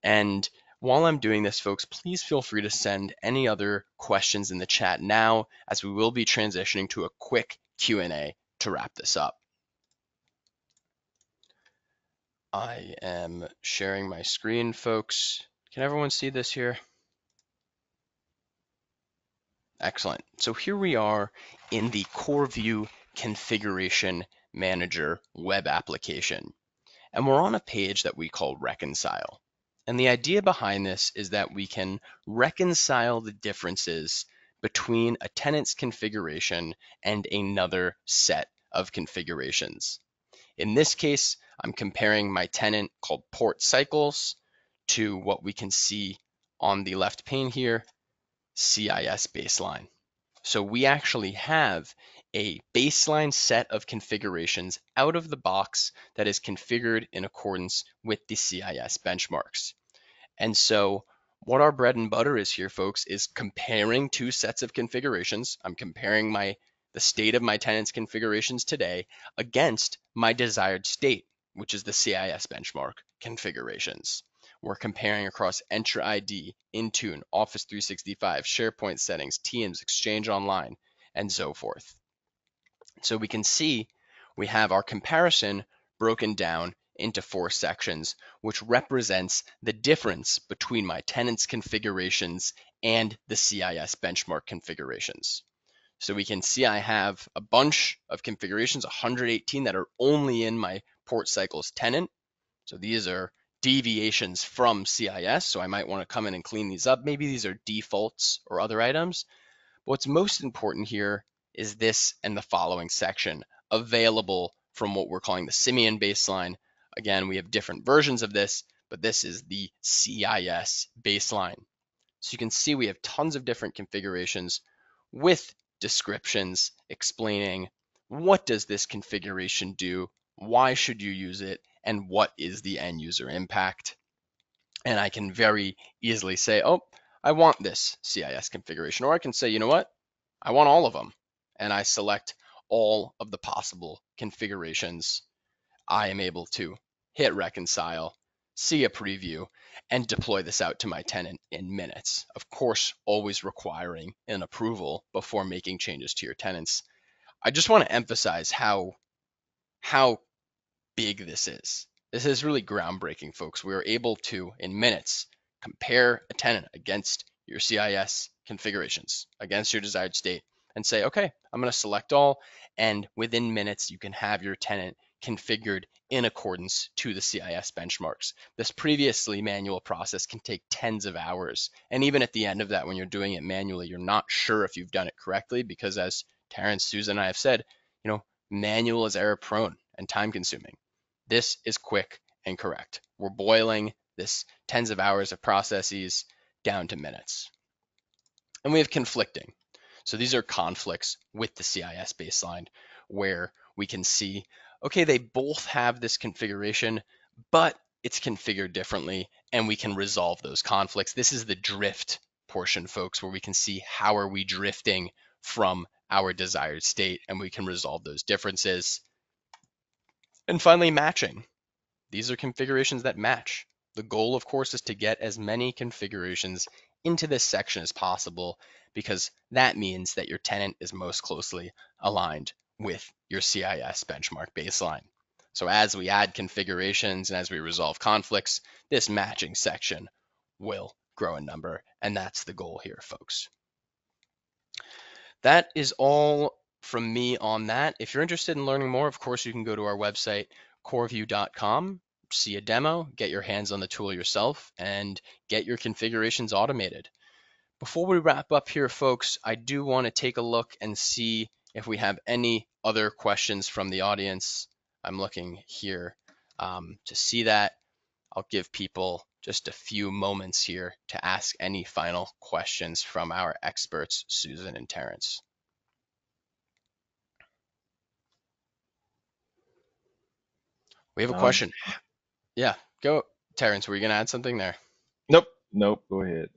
And while I'm doing this, folks, please feel free to send any other questions in the chat now, as we will be transitioning to a quick Q&A to wrap this up. I am sharing my screen, folks. Can everyone see this here? Excellent. So here we are in the CoreView Configuration Manager web application. And we're on a page that we call Reconcile. And the idea behind this is that we can reconcile the differences between a tenant's configuration and another set of configurations. In this case, I'm comparing my tenant called Port Cycles to what we can see on the left pane here, CIS Baseline. So we actually have a baseline set of configurations out of the box that is configured in accordance with the CIS benchmarks. And so what our bread and butter is here, folks, is comparing two sets of configurations. I'm comparing the state of my tenant's configurations today against my desired state, which is the CIS benchmark configurations. We're comparing across Entra ID, Intune, Office 365, SharePoint settings, Teams, Exchange Online, and so forth. So we can see we have our comparison broken down into 4 sections, which represents the difference between my tenant's configurations and the CIS benchmark configurations. So we can see I have a bunch of configurations, 118 that are only in my Port Cycles tenant. So these are deviations from CIS, so I might want to come in and clean these up. Maybe these are defaults or other items. But what's most important here is this and the following section, available from what we're calling the Simian baseline. Again, we have different versions of this, but this is the CIS baseline. So you can see we have tons of different configurations with descriptions explaining what does this configuration do, why should you use it, and what is the end user impact. And I can very easily say, oh, I want this CIS configuration, or I can say, you know what, I want all of them. And I select all of the possible configurations. I am able to hit reconcile, see a preview, and deploy this out to my tenant in minutes. Of course, always requiring an approval before making changes to your tenants. I just want to emphasize how big this is. This is really groundbreaking, folks. We are able to, in minutes, compare a tenant against your CIS configurations, against your desired state, and say, okay, I'm going to select all, and within minutes, you can have your tenant configured in accordance to the CIS benchmarks. This previously manual process can take tens of hours. And even at the end of that, when you're doing it manually, you're not sure if you've done it correctly because as Terrence, Susan, and I have said, manual is error prone and time consuming. This is quick and correct. We're boiling this tens of hours of processes down to minutes. And we have conflicting. So these are conflicts with the CIS baseline where we can see, okay, they both have this configuration, but it's configured differently and we can resolve those conflicts. This is the drift portion, folks, where we can see how are we drifting from our desired state and we can resolve those differences. And finally, matching. These are configurations that match. The goal, of course, is to get as many configurations into this section as possible because that means that your tenant is most closely aligned with your CIS benchmark baseline. So as we add configurations and as we resolve conflicts, this matching section will grow in number, and that's the goal here, folks. That is all from me on that. If you're interested in learning more, of course, you can go to our website, coreview.com, see a demo, get your hands on the tool yourself, and get your configurations automated. Before we wrap up here, folks, I do want to take a look and see if we have any other questions from the audience. I'm looking here to see that. I'll give people just a few moments here to ask any final questions from our experts, Susan and Terrence. We have a question. Yeah, go, Terrence. Were you going to add something there? Nope. Go ahead.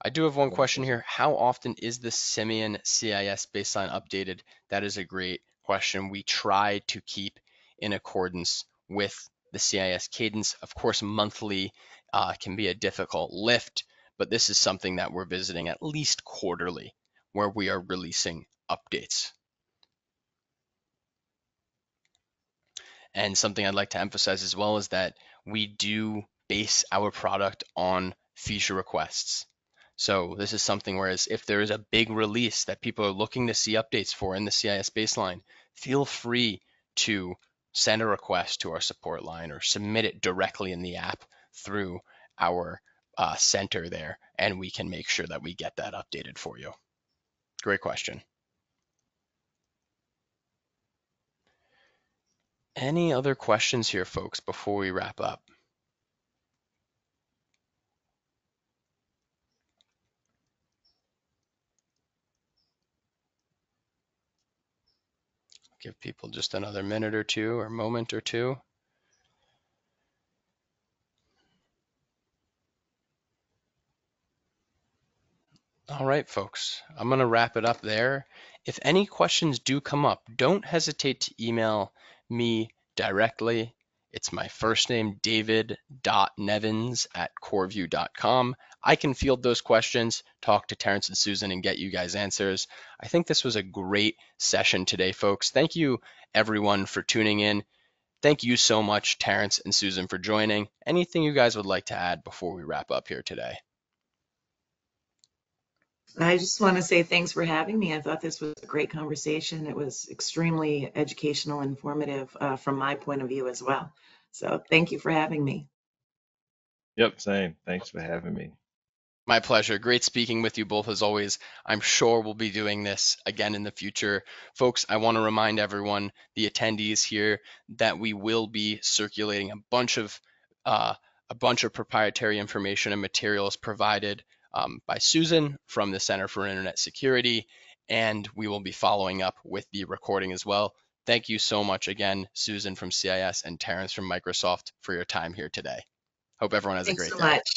I do have one question here. How often is the Simian CIS baseline updated? That is a great question. We try to keep in accordance with the CIS cadence. Of course, monthly can be a difficult lift, but this is something that we're visiting at least quarterly, where we are releasing updates. And something I'd like to emphasize as well is that we do base our product on feature requests. So this is something whereas if there is a big release that people are looking to see updates for in the CIS baseline, feel free to send a request to our support line or submit it directly in the app through our center there, and we can make sure that we get that updated for you. Great question. Any other questions here, folks, before we wrap up? Give people just another minute or two or moment or two. All right, folks, I'm going to wrap it up there. If any questions do come up, don't hesitate to email me directly. It's my first name, david.nevins@coreview.com. I can field those questions, talk to Terrence and Susan, and get you guys answers. I think this was a great session today, folks. Thank you, everyone, for tuning in. Thank you so much, Terrence and Susan, for joining. Anything you guys would like to add before we wrap up here today? I just want to say thanks for having me. I thought this was a great conversation. It was extremely educational and informative from my point of view as well. So thank you for having me. Yep, same. Thanks for having me. My pleasure. Great speaking with you both as always. I'm sure we'll be doing this again in the future. Folks, I want to remind everyone, the attendees here, that we will be circulating uh, a bunch of proprietary information and materials provided by Susan from the Center for Internet Security, and we will be following up with the recording as well. Thank you so much again, Susan from CIS and Terrence from Microsoft, for your time here today. Hope everyone has a Thanks great so day. much.